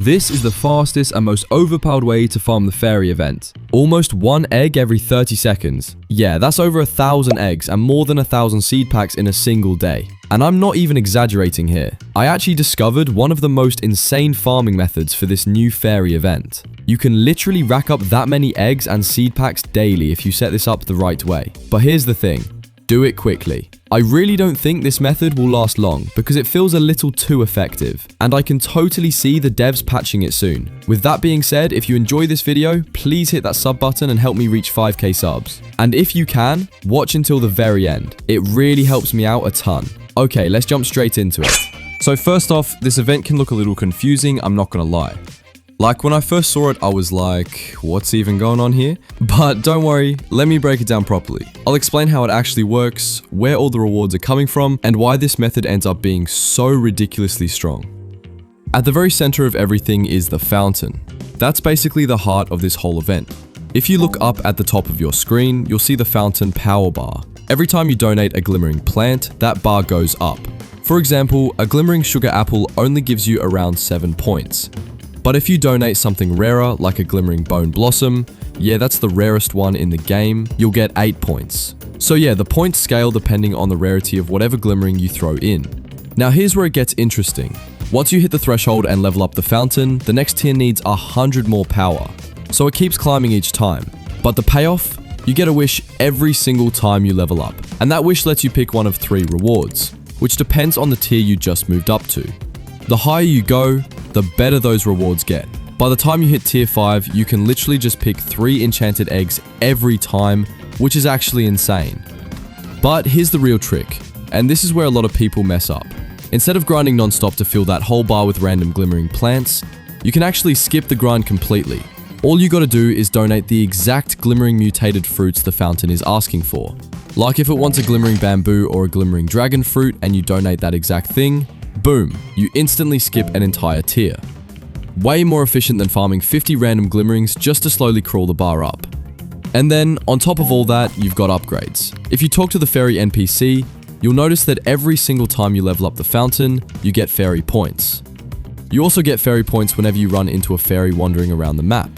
This is the fastest and most overpowered way to farm the fairy event. Almost 1 egg every 30 seconds. Yeah, that's over 1,000 eggs and more than 1,000 seed packs in a single day. And I'm not even exaggerating here. I actually discovered one of the most insane farming methods for this new fairy event. You can literally rack up that many eggs and seed packs daily if you set this up the right way. But here's the thing. Do it quickly. I really don't think this method will last long because it feels a little too effective, and I can totally see the devs patching it soon. With that being said, if you enjoy this video, please hit that sub button and help me reach 5k subs. And if you can, watch until the very end. It really helps me out a ton. Okay, let's jump straight into it. So first off, this event can look a little confusing, I'm not gonna lie. Like when I first saw it, I was like, what's even going on here? But don't worry, let me break it down properly. I'll explain how it actually works, where all the rewards are coming from, and why this method ends up being so ridiculously strong. At the very center of everything is the fountain. That's basically the heart of this whole event. If you look up at the top of your screen, you'll see the fountain power bar. Every time you donate a glimmering plant, that bar goes up. For example, a glimmering sugar apple only gives you around 7 points. But if you donate something rarer, like a glimmering bone blossom, yeah, that's the rarest one in the game, you'll get 8 points. So yeah, the points scale depending on the rarity of whatever glimmering you throw in. Now here's where it gets interesting. Once you hit the threshold and level up the fountain, the next tier needs 100 more power. So it keeps climbing each time. But the payoff? You get a wish every single time you level up. And that wish lets you pick one of 3 rewards, which depends on the tier you just moved up to. The higher you go, the better those rewards get. By the time you hit tier 5, you can literally just pick 3 enchanted eggs every time, which is actually insane. But here's the real trick, and this is where a lot of people mess up. Instead of grinding non-stop to fill that whole bar with random glimmering plants, you can actually skip the grind completely. All you gotta do is donate the exact glimmering mutated fruits the fountain is asking for. Like if it wants a glimmering bamboo or a glimmering dragon fruit and you donate that exact thing, boom, you instantly skip an entire tier. Way more efficient than farming 50 random glimmerings just to slowly crawl the bar up. And then, on top of all that, you've got upgrades. If you talk to the fairy NPC, you'll notice that every single time you level up the fountain, you get fairy points. You also get fairy points whenever you run into a fairy wandering around the map.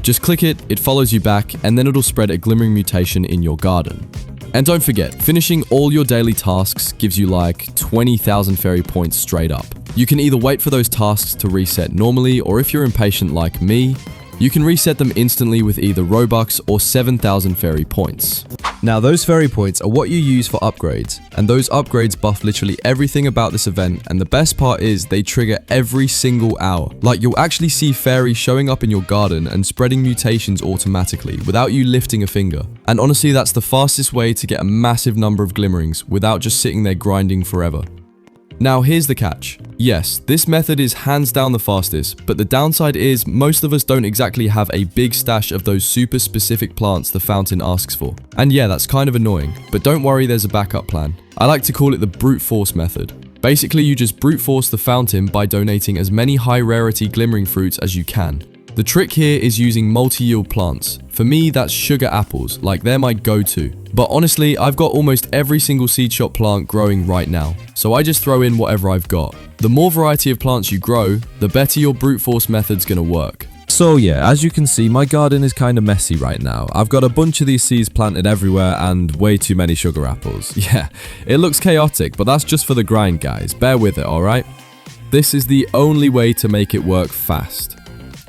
Just click it, it follows you back, and then it'll spread a glimmering mutation in your garden. And don't forget, finishing all your daily tasks gives you like 20,000 fairy points straight up. You can either wait for those tasks to reset normally, or if you're impatient like me, you can reset them instantly with either Robux or 7,000 fairy points. Now those fairy points are what you use for upgrades, and those upgrades buff literally everything about this event, and the best part is they trigger every single hour. Like you'll actually see fairies showing up in your garden and spreading mutations automatically without you lifting a finger. And honestly, that's the fastest way to get a massive number of glimmerings without just sitting there grinding forever. Now here's the catch. Yes, this method is hands down the fastest, but the downside is most of us don't exactly have a big stash of those super specific plants the fountain asks for. And yeah, that's kind of annoying, but don't worry, there's a backup plan. I like to call it the brute force method. Basically, you just brute force the fountain by donating as many high rarity glimmering fruits as you can. The trick here is using multi-yield plants. For me, that's sugar apples, like they're my go-to. But honestly, I've got almost every single seed shop plant growing right now, so I just throw in whatever I've got. The more variety of plants you grow, the better your brute force method's gonna work. So yeah, as you can see, my garden is kind of messy right now. I've got a bunch of these seeds planted everywhere and way too many sugar apples. Yeah, it looks chaotic, but that's just for the grind, guys. Bear with it, alright? This is the only way to make it work fast.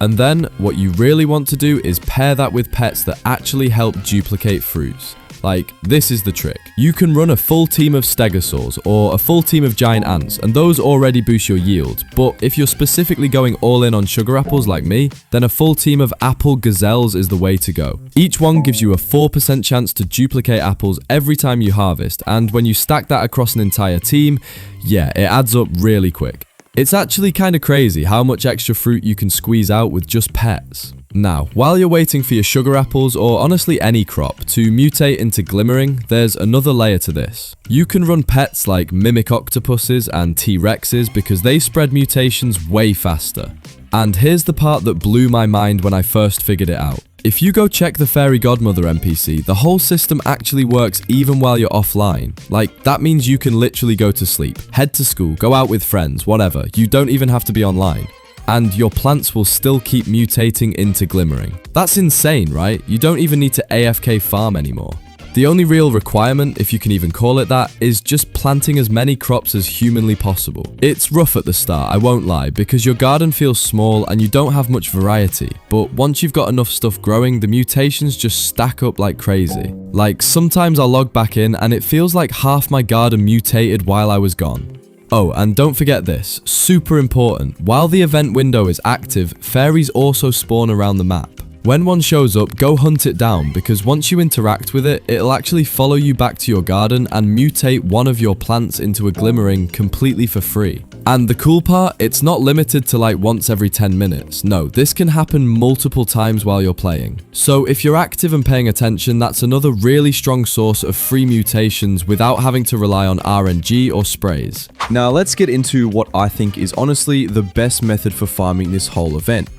And then, what you really want to do is pair that with pets that actually help duplicate fruits. Like, this is the trick. You can run a full team of stegosaurs or a full team of giant ants, and those already boost your yield. But if you're specifically going all in on sugar apples like me, then a full team of apple gazelles is the way to go. Each one gives you a 4% chance to duplicate apples every time you harvest, and when you stack that across an entire team, yeah, it adds up really quick. It's actually kind of crazy how much extra fruit you can squeeze out with just pets. Now, while you're waiting for your sugar apples, or honestly any crop, to mutate into glimmering, there's another layer to this. You can run pets like mimic octopuses and T-Rexes because they spread mutations way faster. And here's the part that blew my mind when I first figured it out. If you go check the Fairy Godmother NPC, the whole system actually works even while you're offline. Like, that means you can literally go to sleep, head to school, go out with friends, whatever. You don't even have to be online. and your plants will still keep mutating into glimmering. That's insane, right? You don't even need to AFK farm anymore. The only real requirement, if you can even call it that, is just planting as many crops as humanly possible. It's rough at the start, I won't lie, because your garden feels small and you don't have much variety, but once you've got enough stuff growing, the mutations just stack up like crazy. Like, sometimes I'll log back in and it feels like half my garden mutated while I was gone. Oh, and don't forget this, super important, while the event window is active, fairies also spawn around the map. When one shows up, go hunt it down, because once you interact with it, it'll actually follow you back to your garden and mutate one of your plants into a glimmering completely for free. And the cool part, it's not limited to like once every 10 minutes. No, this can happen multiple times while you're playing. So if you're active and paying attention, that's another really strong source of free mutations without having to rely on RNG or sprays. Now let's get into what I think is honestly the best method for farming this whole event.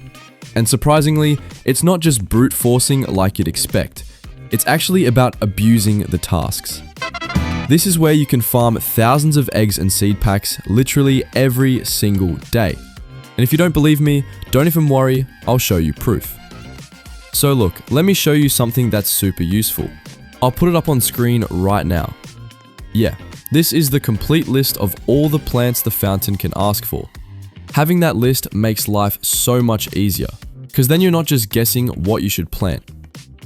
And surprisingly, it's not just brute forcing like you'd expect. It's actually about abusing the tasks. This is where you can farm thousands of eggs and seed packs literally every single day. And if you don't believe me, don't even worry, I'll show you proof. So look, let me show you something that's super useful. I'll put it up on screen right now. Yeah, this is the complete list of all the plants the fountain can ask for. Having that list makes life so much easier, because then you're not just guessing what you should plant.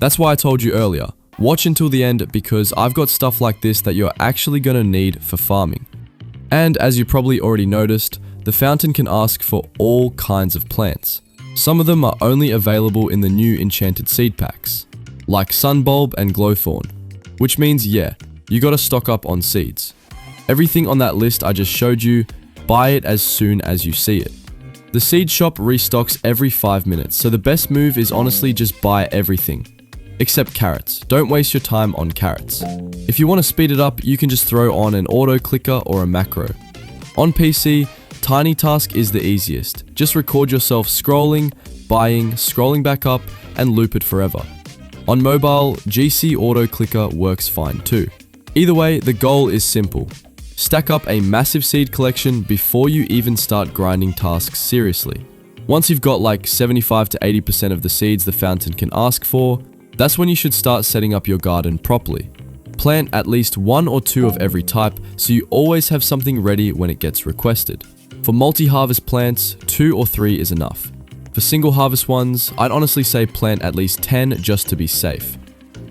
That's why I told you earlier, watch until the end because I've got stuff like this that you're actually going to need for farming. And as you probably already noticed, the fountain can ask for all kinds of plants. Some of them are only available in the new enchanted seed packs, like Sunbulb and Glowthorn, which means yeah, you gotta stock up on seeds. Everything on that list I just showed you, buy it as soon as you see it. The seed shop restocks every 5 minutes, so the best move is honestly just buy everything. Except carrots. Don't waste your time on carrots. If you want to speed it up, you can just throw on an auto clicker or a macro. On PC, Tiny Task is the easiest. Just record yourself scrolling, buying, scrolling back up, and loop it forever. On mobile, GC auto clicker works fine too. Either way, the goal is simple. Stack up a massive seed collection before you even start grinding tasks seriously. Once you've got like 75 to 80% of the seeds the fountain can ask for, that's when you should start setting up your garden properly. Plant at least 1 or 2 of every type so you always have something ready when it gets requested. For multi-harvest plants, 2 or 3 is enough. For single harvest ones, I'd honestly say plant at least 10 just to be safe.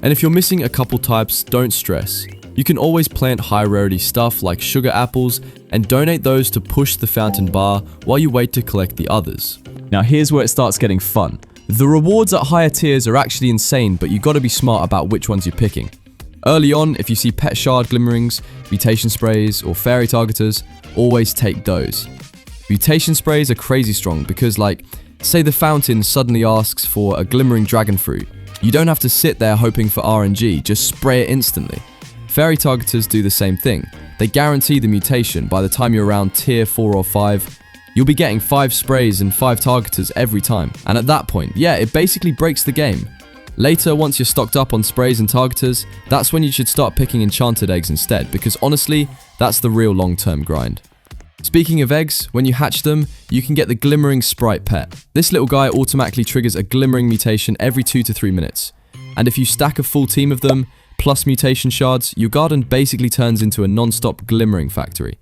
And if you're missing a couple types, don't stress. You can always plant high rarity stuff like sugar apples and donate those to push the fountain bar while you wait to collect the others. Now here's where it starts getting fun. The rewards at higher tiers are actually insane, but you gotta be smart about which ones you're picking. Early on, if you see pet shard glimmerings, mutation sprays, or fairy targeters, always take those. Mutation sprays are crazy strong because like, say the fountain suddenly asks for a glimmering dragon fruit. You don't have to sit there hoping for RNG, just spray it instantly. Fairy targeters do the same thing. They guarantee the mutation. By the time you're around tier 4 or 5, you'll be getting 5 sprays and 5 targeters every time. And at that point, yeah, it basically breaks the game. Later, once you're stocked up on sprays and targeters, that's when you should start picking enchanted eggs instead, because honestly, that's the real long-term grind. Speaking of eggs, when you hatch them, you can get the glimmering sprite pet. This little guy automatically triggers a glimmering mutation every 2 to 3 minutes. And if you stack a full team of them, plus mutation shards, your garden basically turns into a non-stop glimmering factory.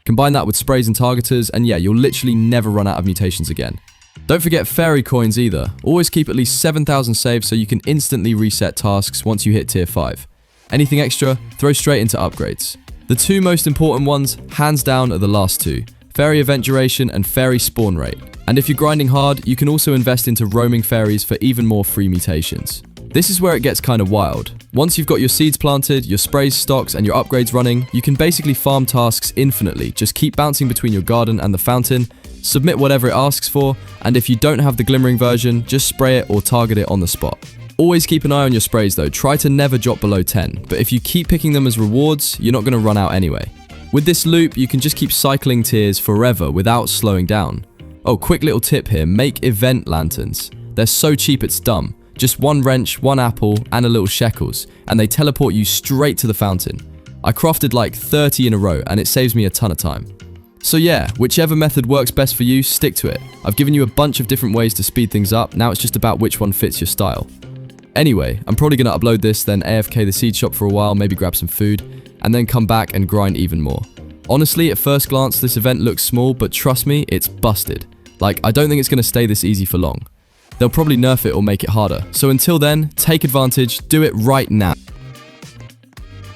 Combine that with sprays and targeters, and yeah, you'll literally never run out of mutations again. Don't forget fairy coins either. Always keep at least 7,000 saved so you can instantly reset tasks once you hit tier 5. Anything extra, throw straight into upgrades. The 2 most important ones, hands down, are the last 2. Fairy event duration and fairy spawn rate. And if you're grinding hard, you can also invest into roaming fairies for even more free mutations. This is where it gets kind of wild. Once you've got your seeds planted, your sprays stocks, and your upgrades running, you can basically farm tasks infinitely. Just keep bouncing between your garden and the fountain, submit whatever it asks for, and if you don't have the glimmering version, just spray it or target it on the spot. Always keep an eye on your sprays though, try to never drop below 10, but if you keep picking them as rewards, you're not going to run out anyway. With this loop, you can just keep cycling tiers forever without slowing down. Oh, quick little tip here, make event lanterns. They're so cheap it's dumb. Just 1 wrench, 1 apple, and a little shekels, and they teleport you straight to the fountain. I crafted like 30 in a row, and it saves me a ton of time. So yeah, whichever method works best for you, stick to it. I've given you a bunch of different ways to speed things up, now it's just about which one fits your style. Anyway, I'm probably going to upload this, then AFK the seed shop for a while, maybe grab some food, and then come back and grind even more. Honestly, at first glance, this event looks small, but trust me, it's busted. Like, I don't think it's going to stay this easy for long. They'll probably nerf it or make it harder. So until then, take advantage, do it right now.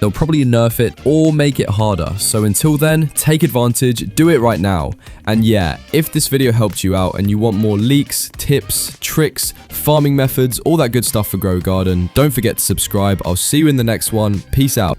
They'll probably nerf it or make it harder. So until then, take advantage, do it right now. And yeah, if this video helped you out and you want more leaks, tips, tricks, farming methods, all that good stuff for Grow Garden, don't forget to subscribe. I'll see you in the next one. Peace out.